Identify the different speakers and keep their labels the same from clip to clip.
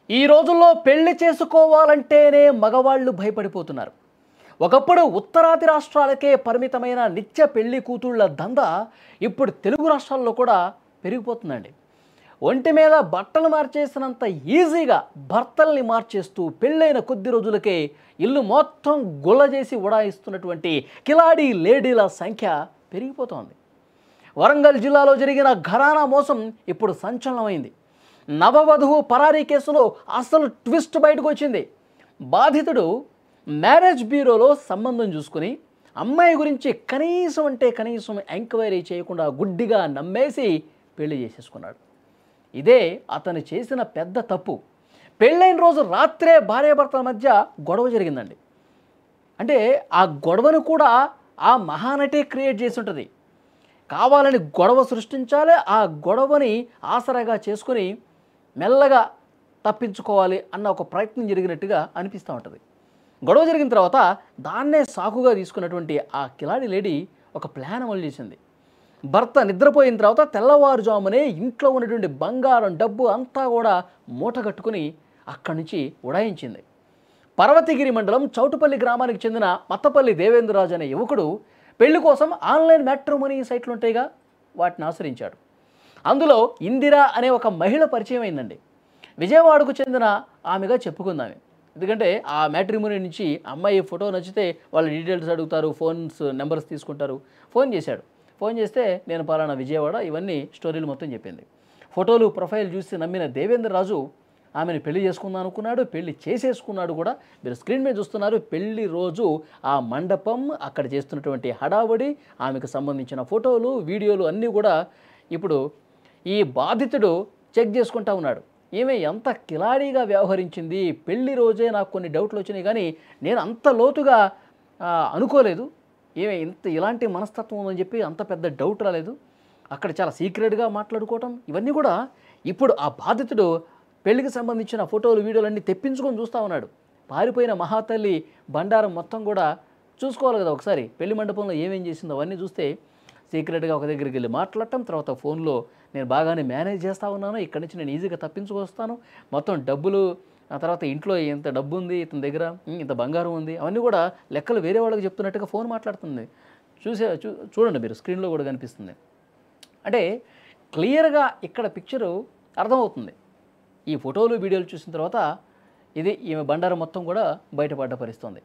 Speaker 1: ఈ రోజుల్లో పెళ్లి చేసుకోవాలంటేనే మగవాళ్ళు భయపడిపోతున్నారు. ఒకప్పుడు ఉత్తరాది రాష్ట్రాలకే పరిమితమైన నిత్య పెళ్లి కూతుళ్ళ దందా ఇప్పుడు తెలుగు రాష్ట్రాల్లో కూడా పెరిగిపోతుందండి. ఒంటి మీద బట్టలు మార్చేసినంత ఈజీగా భర్తల్ని మార్చేస్తూ పెళ్ళైన కొద్ది రోజులకే ఇల్లు మొత్తం గుల్ల చేసి ఉడాయిస్తున్నటువంటి కిలాడీ లేడీల సంఖ్య పెరిగిపోతోంది. వరంగల్ జిల్లాలో జరిగిన ఘరానా మోసం ఇప్పుడు సంచలనమైంది. నవవధువు పరారీ కేసులో అసలు ట్విస్ట్ బయటకు వచ్చింది. బాధితుడు మ్యారేజ్ బ్యూరోలో సంబంధం చూసుకుని అమ్మాయి గురించి కనీసం ఎంక్వైరీ చేయకుండా గుడ్డిగా నమ్మేసి పెళ్లి చేసేసుకున్నాడు. ఇదే అతను చేసిన పెద్ద తప్పు. పెళ్ళైన రోజు రాత్రే భార్యాభర్తల మధ్య గొడవ జరిగిందండి. అంటే ఆ గొడవను కూడా ఆ మహానటే క్రియేట్ చేసి ఉంటుంది. కావాలని గొడవ సృష్టించాలి, ఆ గొడవని ఆసరాగా చేసుకుని మెల్లగా తప్పించుకోవాలి అన్న ఒక ప్రయత్నం జరిగినట్టుగా అనిపిస్తూ ఉంటుంది. గొడవ జరిగిన తర్వాత దాన్నే సాకుగా తీసుకున్నటువంటి ఆ కిలాడి లేడీ ఒక ప్లాన్ అమలు చేసింది. భర్త నిద్రపోయిన తర్వాత తెల్లవారుజామునే ఇంట్లో ఉన్నటువంటి బంగారం డబ్బు అంతా కూడా మూటగట్టుకుని అక్కడి నుంచి ఉడాయించింది. పర్వతగిరి మండలం చౌటుపల్లి గ్రామానికి చెందిన మత్తపల్లి దేవేంద్రరాజు అనే యువకుడు పెళ్లి కోసం ఆన్లైన్ మ్యాట్రిమోనీ సైట్లు ఉంటాయిగా, వాటిని ఆశ్రయించాడు. అందులో ఇందిరా అనే ఒక మహిళ పరిచయం అయిందండి. విజయవాడకు చెందిన ఆమెగా చెప్పుకుందామె. ఎందుకంటే ఆ మ్యాట్రిమోనీ నుంచి అమ్మాయి ఫోటో నచ్చితే వాళ్ళ డీటెయిల్స్ అడుగుతారు, ఫోన్స్ నెంబర్స్ తీసుకుంటారు. ఫోన్ చేశాడు. ఫోన్ చేస్తే నేను పలానా విజయవాడ, ఇవన్నీ స్టోరీలు మొత్తం చెప్పింది. ఫోటోలు ప్రొఫైల్ చూసి నమ్మిన దేవేంద్రరాజు ఆమెను పెళ్లి చేసుకుందాం అనుకున్నాడు. పెళ్లి చేసేసుకున్నాడు కూడా. మీరు స్క్రీన్ మీద చూస్తున్నారు. పెళ్లి రోజు ఆ మండపం, అక్కడ చేస్తున్నటువంటి హడావడి, ఆమెకు సంబంధించిన ఫోటోలు వీడియోలు అన్నీ కూడా ఇప్పుడు ఈ బాధితుడు చెక్ చేసుకుంటా ఉన్నాడు. ఈమె ఎంత కిలాడీగా వ్యవహరించింది. పెళ్లి రోజే నాకు కొన్ని డౌట్లు వచ్చినాయి, కానీ నేను అంత లోతుగా అనుకోలేదు. ఈమె ఇలాంటి మనస్తత్వం ఉందని చెప్పి అంత పెద్ద డౌట్ రాలేదు. అక్కడ చాలా సీక్రెట్గా మాట్లాడుకోవటం, ఇవన్నీ కూడా ఇప్పుడు ఆ బాధితుడు పెళ్లికి సంబంధించిన ఫోటోలు వీడియోలు అన్నీ తెప్పించుకొని చూస్తూ ఉన్నాడు. పారిపోయిన మహాతల్లి బండారం మొత్తం కూడా చూసుకోవాలి కదా ఒకసారి. పెళ్లి మండపంలో ఏమేం చేసిందో అవన్నీ చూస్తే సీక్రెట్గా ఒక దగ్గరికి వెళ్ళి మాట్లాడటం, తర్వాత ఫోన్లో నేను బాగానే మేనేజ్ చేస్తూ ఉన్నాను, ఇక్కడి నుంచి నేను ఈజీగా తప్పించుకొస్తాను, మొత్తం డబ్బులు, ఆ తర్వాత ఇంట్లో ఇంత డబ్బు ఉంది ఇతని దగ్గర, ఇంత బంగారం ఉంది, అవన్నీ కూడా లెక్కలు వేరే వాళ్ళకి చెప్తున్నట్టుగా ఫోన్ మాట్లాడుతుంది. చూడండి మీరు స్క్రీన్లో కూడా కనిపిస్తుంది. అంటే క్లియర్గా ఇక్కడ పిక్చరు అర్థమవుతుంది. ఈ ఫోటోలు వీడియోలు చూసిన తర్వాత ఇది ఈమె బండారం మొత్తం కూడా బయటపడ్డ పరిస్థితుంది.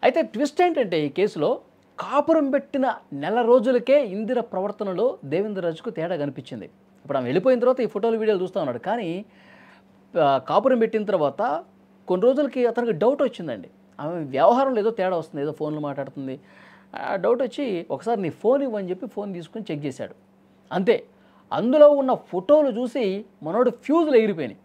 Speaker 1: అయితే ట్విస్ట్ ఏంటంటే ఈ కేసులో కాపురం పెట్టిన నెల రోజులకే ఇందిర ప్రవర్తనలో దేవేంద్రరాజుకు తేడా కనిపించింది. ఇప్పుడు ఆమె వెళ్ళిపోయిన తర్వాత ఈ ఫోటోలు వీడియోలు చూస్తూ ఉన్నాడు. కానీ కాపురం పెట్టిన తర్వాత కొన్ని రోజులకి అతనికి డౌట్ వచ్చిందండి. ఆమె వ్యవహారంలో ఏదో తేడా వస్తుంది, ఏదో ఫోన్లో మాట్లాడుతుంది. డౌట్ వచ్చి ఒకసారి నీ ఫోన్ ఇవ్వని చెప్పి ఫోన్ తీసుకొని చెక్ చేశాడు. అంతే, అందులో ఉన్న ఫోటోలు చూసి మనోడు ఫ్యూజులు ఎగిరిపోయినాయి.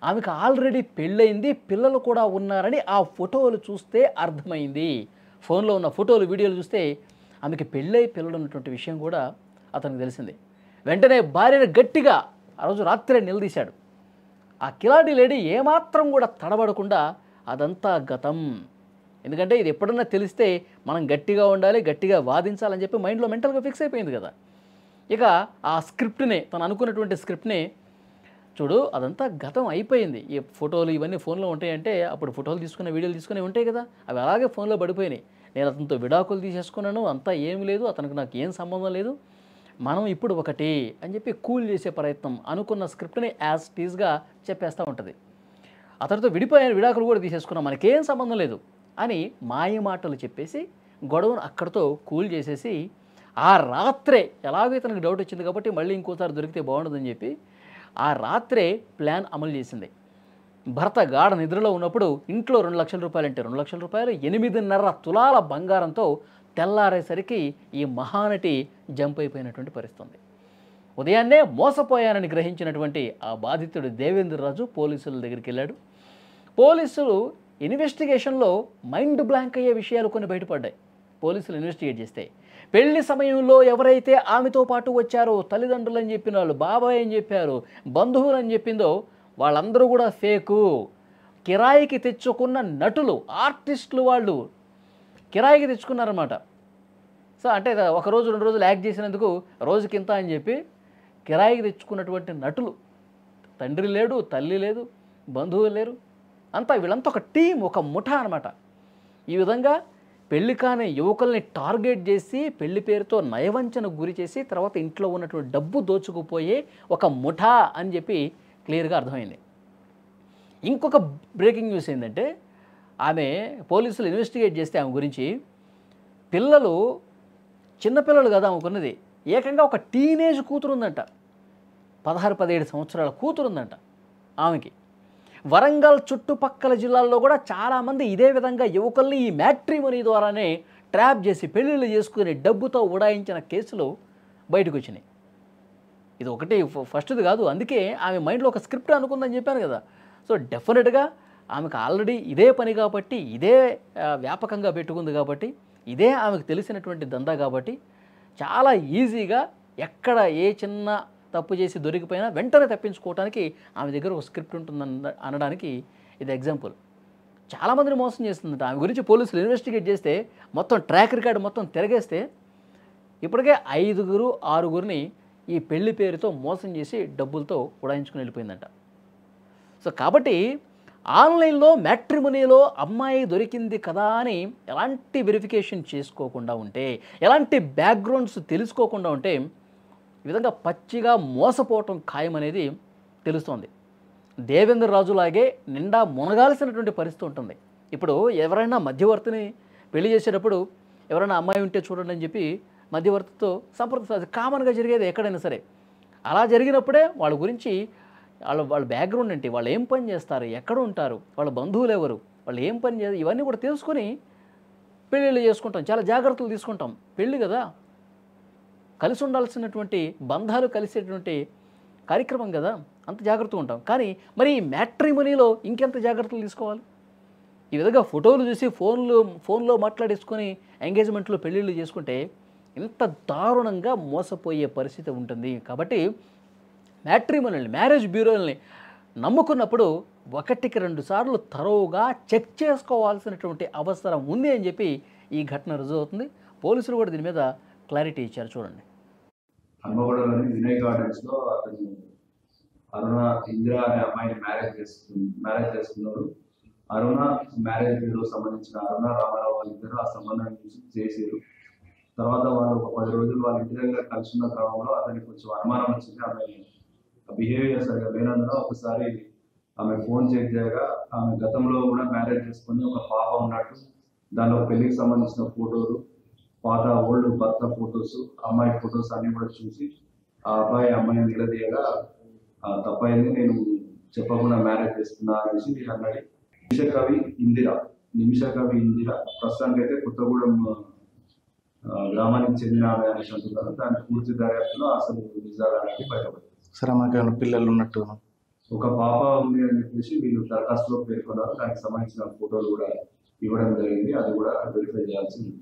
Speaker 1: ఆమెకు ఆల్రెడీ పెళ్ళయింది, పిల్లలు కూడా ఉన్నారని ఆ ఫోటోలు చూస్తే అర్థమైంది. ఫోన్లో ఉన్న ఫోటోలు వీడియోలు చూస్తే ఆమెకి పెళ్ళై పిల్లలు ఉన్నటువంటి విషయం కూడా అతనికి తెలిసింది. వెంటనే భార్యను గట్టిగా ఆ రోజు రాత్రే నిలదీశాడు. ఆ కిలాడి లేడీ ఏమాత్రం కూడా తడబడకుండా అదంతా గతం, ఎందుకంటే ఇది ఎప్పుడన్నా తెలిస్తే మనం గట్టిగా ఉండాలి, గట్టిగా వాదించాలని చెప్పి మైండ్లో మెంటల్గా ఫిక్స్ అయిపోయింది కదా. ఇక ఆ స్క్రిప్ట్ని, తను అనుకున్నటువంటి స్క్రిప్ట్ని చూడు, అదంతా గతం అయిపోయింది. ఈ ఫోటోలు ఇవన్నీ ఫోన్లో ఉంటాయంటే అప్పుడు ఫోటోలు తీసుకునే వీడియోలు తీసుకునే ఉంటాయి కదా, అవి అలాగే ఫోన్లో పడిపోయినాయి. నేను అతనితో విడాకులు తీసేసుకున్నాను, అంతా ఏమి లేదు, అతనికి నాకు ఏం సంబంధం లేదు, మనం ఇప్పుడు ఒకటి అని చెప్పి కూల్ చేసే ప్రయత్నం, అనుకున్న స్క్రిప్ట్ని యాజ్ టీజ్గా చెప్పేస్తూ ఉంటుంది. అతనితో విడిపోయాను, విడాకులు కూడా తీసేసుకున్నాం, మనకేం సంబంధం లేదు అని మాయ మాటలు చెప్పేసి గొడవను అక్కడితో కూల్ చేసేసి ఆ రాత్రే, ఎలాగో ఇతనికి డౌట్ వచ్చింది కాబట్టి మళ్ళీ ఇంకోసారి దొరికితే బాగుండదని చెప్పి ఆ రాత్రే ప్లాన్ అమలు చేసింది. భర్త గాఢ నిద్రలో ఉన్నప్పుడు ఇంట్లో 2 లక్షల రూపాయలు అంటే 2 లక్షల రూపాయలు, 8.5 తులాల బంగారంతో తెల్లారేసరికి ఈ మహానటి జంప్ అయిపోయినటువంటి పరిస్థితి. ఉదయాన్నే మోసపోయానని గ్రహించినటువంటి ఆ బాధితుడు దేవేంద్రరాజు పోలీసుల దగ్గరికి వెళ్ళాడు. పోలీసులు ఇన్వెస్టిగేషన్లో మైండ్ బ్లాంక్ అయ్యే విషయాలు కొన్ని బయటపడ్డాయి. పోలీసులు ఇన్వెస్టిగేట్ చేస్తే పెళ్లి సమయంలో ఎవరైతే ఆమెతో పాటు వచ్చారో, తల్లిదండ్రులు అని చెప్పిన వాళ్ళు, బాబాయ్ అని చెప్పారు, బంధువులు అని చెప్పిందో వాళ్ళందరూ కూడా ఫేకు. కిరాయికి తెచ్చుకున్న నటులు, ఆర్టిస్టులు, వాళ్ళు కిరాయికి తెచ్చుకున్నారన్నమాట. సో అంటే ఒకరోజు 2 రోజులు యాక్ట్ చేసినందుకు రోజుకి ఇంత అని చెప్పి కిరాయికి తెచ్చుకున్నటువంటి నటులు. తండ్రి లేడు, తల్లి లేదు, బంధువులు లేరు, వీళ్ళంతా ఒక టీం, ఒక ముఠా అనమాట. ఈ విధంగా పెళ్లి కాని యువకుల్ని టార్గెట్ చేసి పెళ్లి పేరుతో నయవంచనకు గురి చేసి తర్వాత ఇంట్లో ఉన్నటువంటి డబ్బు దోచుకుపోయే ఒక ముఠా అని చెప్పి క్లియర్గా అర్థమైంది. ఇంకొక బ్రేకింగ్ న్యూస్ ఏంటంటే, ఆమె పోలీసులు ఇన్వెస్టిగేట్ చేస్తే ఆమె గురించి పిల్లలు చిన్నపిల్లలు కదా ఆమెకున్నది, ఏకంగా ఒక టీనేజ్ కూతురుందంట, 16-17 సంవత్సరాల కూతురుందంట ఆమెకి. వరంగల్ చుట్టుపక్కల జిల్లాల్లో కూడా చాలామంది ఇదే విధంగా యువకుల్ని ఈ మ్యాట్రిమోనీ ద్వారానే ట్రాప్ చేసి పెళ్ళిళ్ళు చేసుకుని డబ్బుతో ఉడాయించిన కేసులు బయటకు వచ్చినాయి. ఇది ఒకటి ఫస్ట్ది కాదు, అందుకే ఆమె మైండ్లో ఒక స్క్రిప్ట్ అనుకుందని చెప్పాను కదా. సో డెఫినెట్గా ఆమెకు ఆల్రెడీ ఇదే పని కాబట్టి, ఇదే వ్యాపకంగా పెట్టుకుంది కాబట్టి, ఇదే ఆమెకు తెలిసినటువంటి దందా కాబట్టి చాలా ఈజీగా ఎక్కడ ఏ చిన్న తప్పు చేసి దొరికిపోయినా వెంటనే తప్పించుకోవడానికి ఆమె దగ్గర ఒక స్క్రిప్ట్ ఉంటుంది అనడానికి ఇది ఎగ్జాంపుల్. చాలామందిని మోసం చేస్తుందంట. ఆమె గురించి పోలీసులు ఇన్వెస్టిగేట్ చేస్తే మొత్తం ట్రాక్ రికార్డు మొత్తం తిరగేస్తే ఇప్పటికే 5-6 ఈ పెళ్లి పేరుతో మోసం చేసి డబ్బులతో ఉడాయించుకుని వెళ్ళిపోయిందంట. సో కాబట్టి ఆన్లైన్లో మ్యాట్రిమోనీలో అమ్మాయి దొరికింది కదా అని ఎలాంటి వెరిఫికేషన్ చేసుకోకుండా ఉంటే, ఎలాంటి బ్యాక్గ్రౌండ్స్ తెలుసుకోకుండా ఉంటే ఈ విధంగా పచ్చిగా మోసపోవటం ఖాయమనేది తెలుస్తోంది. దేవేంద్ర రాజులాగే నిండా మునగాల్సినటువంటి పరిస్థితి ఉంటుంది. ఇప్పుడు ఎవరైనా మధ్యవర్తిని పెళ్లి చేసేటప్పుడు ఎవరైనా అమ్మాయి ఉంటే చూడండి అని చెప్పి మధ్యవర్తితో సంప్రదిస్తారు. అది కామన్గా జరిగేది ఎక్కడైనా సరే. అలా జరిగినప్పుడే వాళ్ళ గురించి వాళ్ళ బ్యాక్గ్రౌండ్ ఏంటి, వాళ్ళు ఏం పని చేస్తారు, ఎక్కడ ఉంటారు, వాళ్ళ బంధువులు ఎవరు, వాళ్ళు ఏం పని చేస్తారు, ఇవన్నీ కూడా తెలుసుకొని పెళ్ళిళ్ళు చేసుకుంటాం. చాలా జాగ్రత్తలు తీసుకుంటాం. పెళ్ళి కదా, కలిసి ఉండాల్సినటువంటి బంధాలు కలిసేటువంటి కార్యక్రమం కదా, అంత జాగ్రత్తగా ఉంటాం. కానీ మరి ఈ మ్యాట్రిమోనీలో ఇంకెంత జాగ్రత్తలు తీసుకోవాలి? ఈ విధంగా ఫోటోలు చూసి ఫోన్లో మాట్లాడేసుకొని ఎంగేజ్మెంట్లో పెళ్ళిళ్ళు చేసుకుంటే ఇంత దారుణంగా మోసపోయే పరిస్థితి ఉంటుంది. కాబట్టి మ్యాట్రిమోనీని, మ్యారేజ్ బ్యూరోల్ని నమ్ముకున్నప్పుడు 1-2 సార్లు తరోగా చెక్ చేసుకోవాల్సినటువంటి అవసరం ఉంది అని చెప్పి ఈ ఘటన రుజువు అవుతుంది. పోలీసులు కూడా దీని మీద క్లారిటీ ఇచ్చారు. చూడండి.
Speaker 2: హన్మకొండలోని వినయ్ గార్డెన్స్లో అతను అరుణ ఇందిరా అనే అమ్మాయిని మ్యారేజ్ చేసుకున్నాడు. అరుణ మ్యారేజ్ బ్యూరో సంబంధించిన అరుణ రామారావు వాళ్ళిద్దరు ఆ సంబంధాన్ని చేసారు. తర్వాత వాళ్ళు ఒక 10 రోజులు వాళ్ళ ఇంటి దగ్గర కలిసి ఉన్న క్రమంలో అతనికి కొంచెం అనుమానం వచ్చింది. ఆమె బిహేవియర్ సరిగా లేనందున ఒకసారి ఆమె ఫోన్ చెక్ చేయగా ఆమె గతంలో కూడా మ్యారేజ్ చేసుకుని ఒక పాప ఉన్నట్టు, దానిలో పెళ్లికి సంబంధించిన ఫోటోలు, పాత ఓల్డ్ భర్త ఫొటోస్, అమ్మాయి ఫొటోస్ అన్ని కూడా చూసి ఆ అమ్మాయిని నిలదీయగా తప్పైంది, నేను చెప్పకుండా మ్యారేజ్ చేసుకున్నా అనేసి అన్నది. నిమిషకవి ఇందిర ప్రస్తుతానికి అయితే కొత్తగూడెం గ్రామానికి చెందిన ఆమె అనేసి అంటున్నారు. దాని పూర్తి దర్యాప్తులో అసలు నిజాలు అనేది బయటపడింది.
Speaker 3: సరే, మాకు పిల్లలు ఉన్నట్టు
Speaker 2: ఒక పాప ఉంది అని చెప్పేసి వీళ్ళు దరఖాస్తులో పేర్కొన్నారు. దానికి సంబంధించిన ఫోటోలు కూడా ఇవ్వడం జరిగింది. అది కూడా వెరిఫై చేయాల్సి ఉంది.